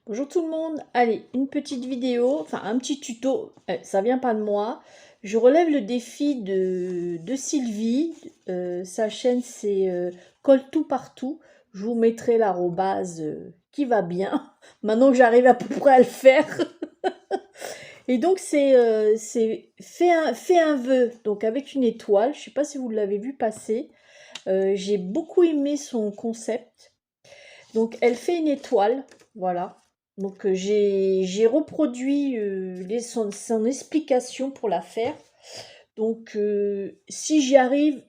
Bonjour tout le monde, allez, une petite vidéo, enfin un petit tuto, ça vient pas de moi. Je relève le défi de Sylvie, sa chaîne c'est Colle tout partout. Je vous mettrai l'arrobase qui va bien, maintenant que j'arrive à peu près à le faire. Et donc c'est fais un vœu, donc avec une étoile, je sais pas si vous l'avez vu passer. J'ai beaucoup aimé son concept. Donc elle fait une étoile, voilà. Donc j'ai reproduit son explication pour la faire. Donc si j'y arrive,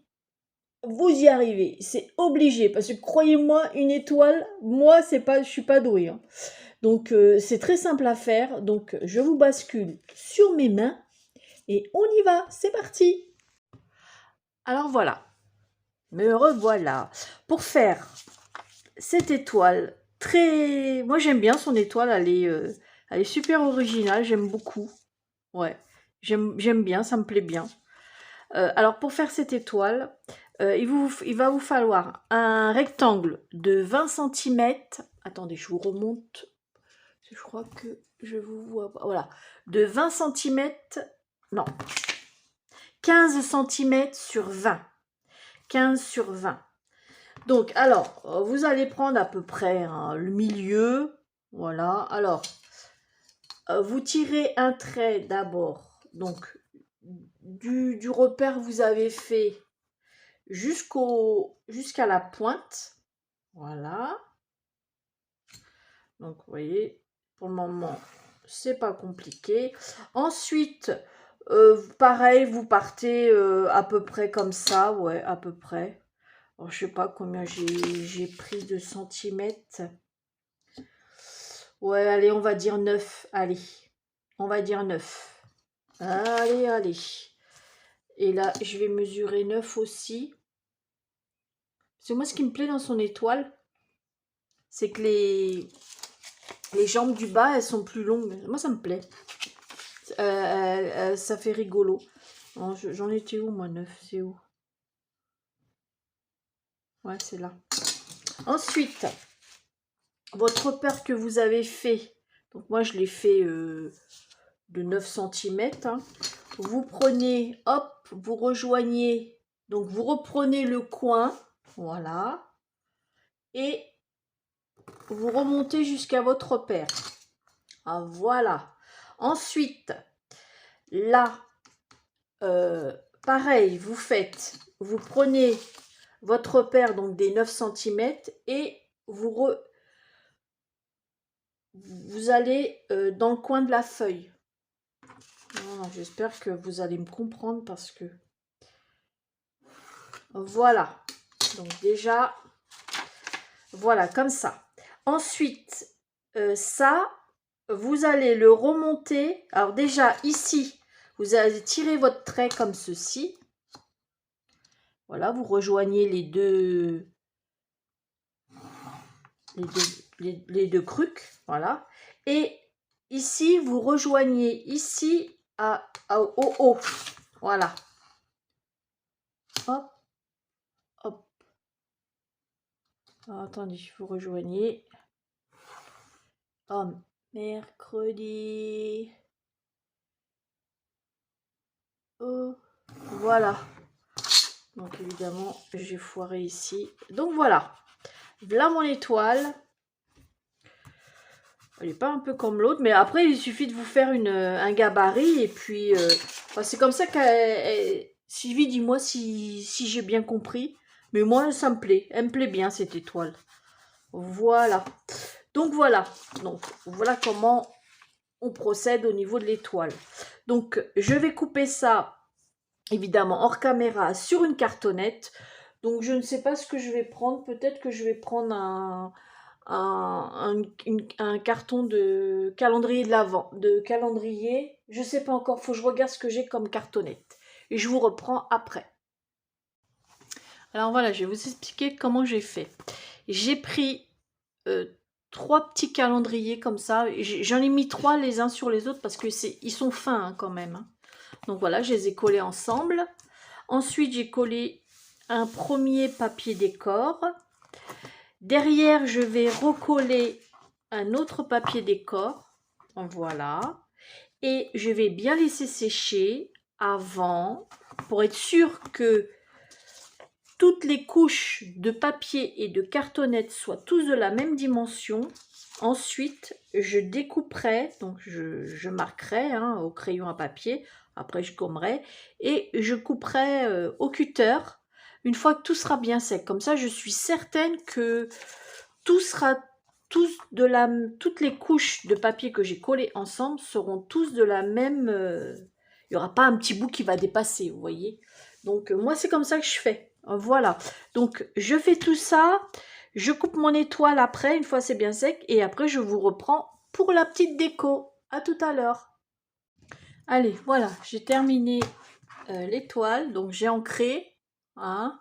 vous y arrivez. C'est obligé parce que croyez-moi, une étoile, moi c'est pas, je suis pas douée, hein. Donc c'est très simple à faire. Donc je vous bascule sur mes mains et on y va. C'est parti. Alors voilà, me revoilà pour faire cette étoile. Très, moi j'aime bien son étoile, elle est super originale, j'aime beaucoup. Ouais, j'aime bien, ça me plaît bien. Alors pour faire cette étoile, il va vous falloir un rectangle de 20 centimètres. Attendez, je vous remonte. Je crois que je vous vois pas. Voilà, de 20 centimètres. Non, 15 centimètres sur 20. 15 sur 20. Donc, alors, vous allez prendre à peu près hein, le milieu. Voilà. Alors, vous tirez un trait d'abord. Donc, du repère que vous avez fait jusqu'à la pointe. Voilà. Donc, vous voyez, pour le moment, c'est pas compliqué. Ensuite, pareil, vous partez à peu près comme ça. Ouais, à peu près. Alors, je sais pas combien j'ai pris de centimètres. Ouais, allez, on va dire 9. Allez, on va dire 9. Allez, allez. Et là, je vais mesurer 9 aussi. C'est moi, ce qui me plaît dans son étoile, c'est que les jambes du bas, elles sont plus longues. Moi, ça me plaît. Ça fait rigolo. J'en étais où, moi, 9? C'est où? Ouais, c'est là. Ensuite, votre repère que vous avez fait. Donc, moi, je l'ai fait de 9 centimètres. Hein. Vous prenez, hop, vous rejoignez, donc vous reprenez le coin, voilà, et vous remontez jusqu'à votre repère. Ah, voilà. Ensuite, là, pareil, vous prenez votre repère, donc des 9 centimètres et vous allez dans le coin de la feuille. J'espère que vous allez me comprendre parce que... Voilà. Donc déjà, voilà, comme ça. Ensuite, ça, vous allez le remonter. Alors déjà, ici, vous allez tirer votre trait comme ceci. Voilà, vous rejoignez les deux crucs. Voilà. Et ici, vous rejoignez ici au haut. Voilà. Hop, hop. Alors, attendez, vous rejoignez. Oh, mercredi. Oh, voilà. Donc évidemment, j'ai foiré ici. Donc voilà. Là mon étoile. Elle n'est pas un peu comme l'autre, mais après il suffit de vous faire un gabarit et puis enfin, c'est comme ça qu'elle... Sylvie, dis-moi si j'ai bien compris. Mais moi ça me plaît. Elle me plaît bien cette étoile. Voilà. Donc voilà. Donc voilà comment on procède au niveau de l'étoile. Donc je vais couper ça évidemment hors caméra sur une cartonnette. Donc je ne sais pas ce que je vais prendre. Peut-être que je vais prendre un carton de calendrier de l'Avent. De calendrier, je ne sais pas encore. Faut que je regarde ce que j'ai comme cartonnette. Et je vous reprends après. Alors voilà, je vais vous expliquer comment j'ai fait. J'ai pris 3 petits calendriers comme ça. J'en ai mis 3 les uns sur les autres parce que ils sont fins hein, quand même. Hein. Donc voilà, je les ai collés ensemble. Ensuite, j'ai collé un premier papier décor. Derrière, je vais recoller un autre papier décor. Voilà. Et je vais bien laisser sécher avant pour être sûr que toutes les couches de papier et de cartonnette soient tous de la même dimension. Ensuite, je découperai, donc je marquerai hein, au crayon à papier, après je gommerai, et je couperai au cutter une fois que tout sera bien sec. Comme ça, je suis certaine que tout sera toutes les couches de papier que j'ai collées ensemble seront tous de la même... il n'y aura pas un petit bout qui va dépasser, vous voyez. Donc, moi, c'est comme ça que je fais. Voilà. Donc, je fais tout ça. Je coupe mon étoile après, une fois c'est bien sec. Et après, je vous reprends pour la petite déco. À tout à l'heure. Allez, voilà. J'ai terminé l'étoile. Donc, j'ai ancré. Hein.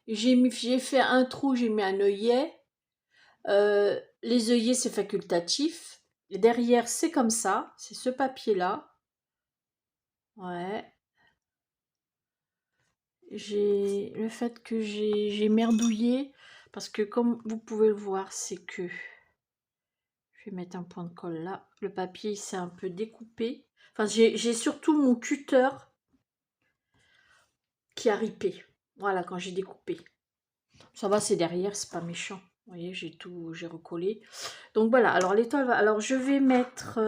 J'ai fait un trou, j'ai mis un œillet. Les œillets, c'est facultatif. Et derrière, c'est comme ça. C'est ce papier-là. Ouais. J'ai le fait que j'ai merdouillé. Parce que comme vous pouvez le voir, c'est que... Je vais mettre un point de colle là. Le papier, il s'est un peu découpé. Enfin, j'ai surtout mon cutter qui a ripé. Voilà, quand j'ai découpé. Ça va, c'est derrière, c'est pas méchant. Vous voyez, j'ai recollé. Donc voilà, alors l'étoile va... Alors je vais mettre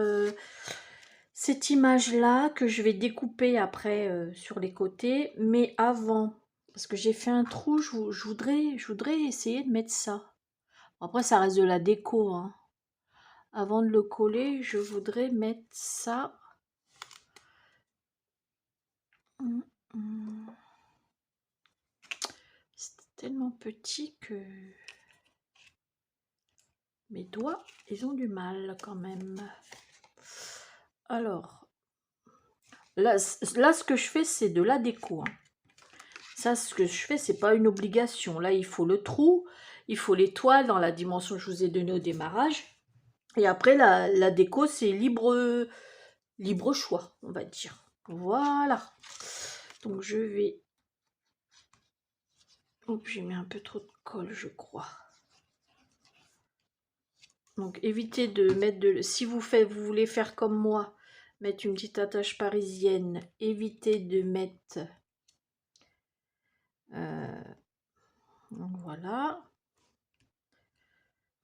cette image-là que je vais découper après sur les côtés. Mais avant, parce que j'ai fait un trou, je voudrais essayer de mettre ça. Après, ça reste de la déco. Hein. Avant de le coller, je voudrais mettre ça. C'est tellement petit que mes doigts, ils ont du mal quand même. Alors, là ce que je fais, c'est de la déco. Hein. Ça, ce que je fais, c'est pas une obligation. Là, il faut le trou, il faut l'étoile dans la dimension que je vous ai donnée au démarrage. Et après, la déco, c'est libre choix, on va dire. Voilà. Donc, je vais... Oh, j'ai mis un peu trop de colle, je crois. Donc, évitez de mettre de... Si vous voulez faire comme moi, mettre une petite attache parisienne, évitez de mettre... donc, voilà.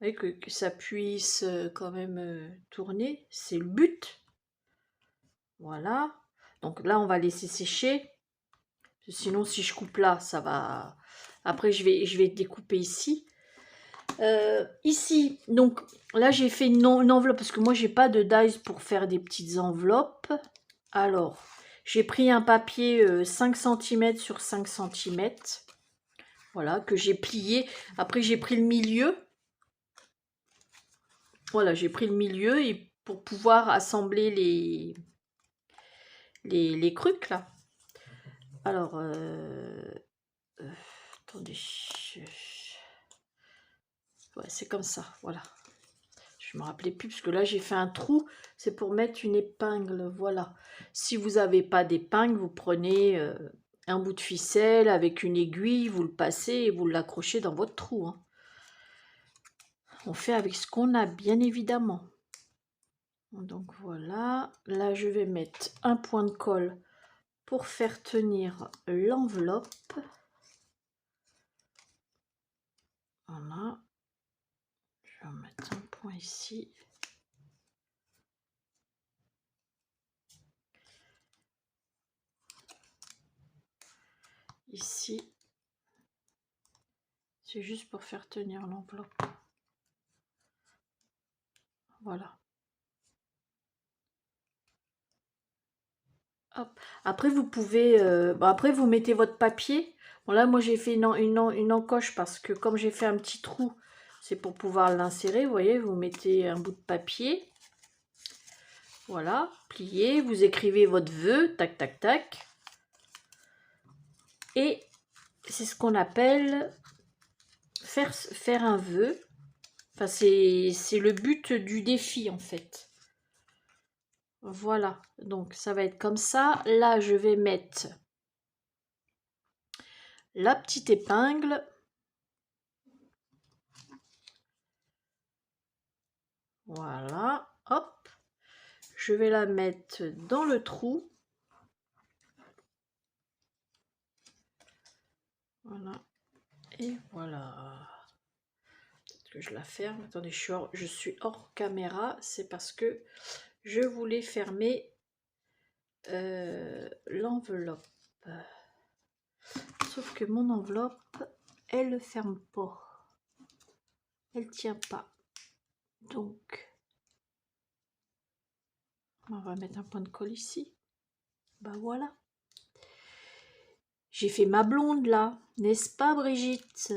Vous voyez que ça puisse quand même tourner. C'est le but. Voilà. Donc là, on va laisser sécher. Sinon, si je coupe là, ça va... Après, je vais découper ici. Ici, donc là, j'ai fait une enveloppe parce que moi, j'ai pas de dies pour faire des petites enveloppes. Alors, j'ai pris un papier 5 cm sur 5 cm. Voilà, que j'ai plié. Après, j'ai pris le milieu. Voilà, j'ai pris le milieu et pour pouvoir assembler les trucs là. Alors, attendez. Ouais, c'est comme ça, voilà. Je me rappelais plus parce que là j'ai fait un trou, c'est pour mettre une épingle, voilà. Si vous n'avez pas d'épingle, vous prenez un bout de ficelle avec une aiguille, vous le passez et vous l'accrochez dans votre trou. Hein. On fait avec ce qu'on a, bien évidemment. Donc voilà, là je vais mettre un point de colle pour faire tenir l'enveloppe. Voilà. Je vais mettre un point ici. Ici. C'est juste pour faire tenir l'enveloppe. Voilà. Hop. Après, vous pouvez... après, vous mettez votre papier. Bon, là, moi, j'ai fait une encoche parce que comme j'ai fait un petit trou, c'est pour pouvoir l'insérer. Vous voyez, vous mettez un bout de papier. Voilà, plié. Vous écrivez votre vœu. Tac, tac, tac. Et c'est ce qu'on appelle faire un vœu. Enfin, c'est le but du défi, en fait. Voilà, donc ça va être comme ça. Là, je vais mettre la petite épingle. Voilà, hop. Je vais la mettre dans le trou. Voilà. Et voilà. Peut-être que je la ferme. Attendez, je suis hors caméra. C'est parce que je voulais fermer l'enveloppe. Sauf que mon enveloppe, elle ne ferme pas. Elle tient pas. Donc, on va mettre un point de colle ici. Ben voilà. J'ai fait ma blonde là, n'est-ce pas Brigitte?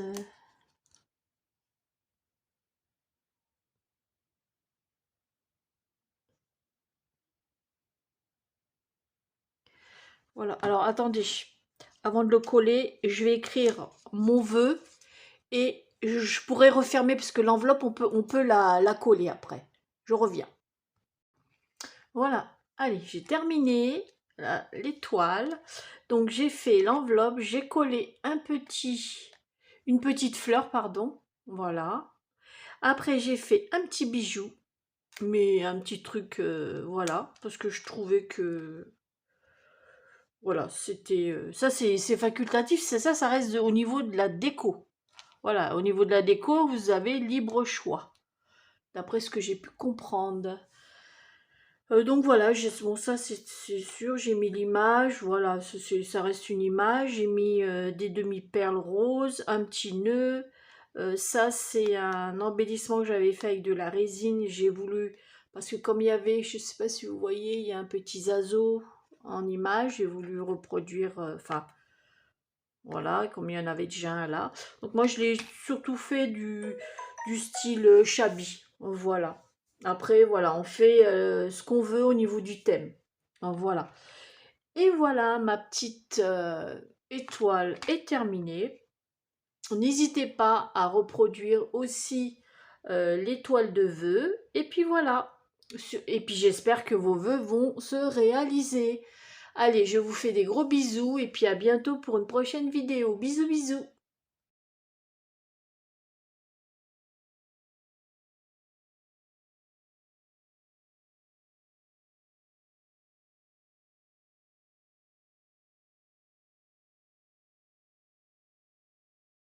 Voilà, alors attendez, avant de le coller, je vais écrire mon vœu et je pourrais refermer parce que l'enveloppe, on peut la coller après. Je reviens. Voilà, allez, j'ai terminé l'étoile. Donc j'ai fait l'enveloppe, j'ai collé une petite fleur, pardon. Voilà. Après j'ai fait un petit bijou, mais un petit truc, voilà, parce que je trouvais que voilà, c'était ça c'est facultatif, c'est ça, ça reste au niveau de la déco. Voilà, au niveau de la déco, vous avez libre choix, d'après ce que j'ai pu comprendre. Donc voilà, bon ça c'est sûr, j'ai mis l'image, voilà, ça reste une image, j'ai mis des demi-perles roses, un petit nœud, ça c'est un embellissement que j'avais fait avec de la résine, j'ai voulu, parce que comme il y avait, je ne sais pas si vous voyez, il y a un petit zazo en image, j'ai voulu reproduire, enfin voilà, comme il y en avait déjà un là. Donc moi je l'ai surtout fait du style shabby, voilà. Après, voilà, on fait ce qu'on veut au niveau du thème. Donc, voilà. Et voilà, ma petite étoile est terminée. N'hésitez pas à reproduire aussi l'étoile de vœux. Et puis voilà. Et puis j'espère que vos vœux vont se réaliser. Allez, je vous fais des gros bisous et puis à bientôt pour une prochaine vidéo. Bisous, bisous.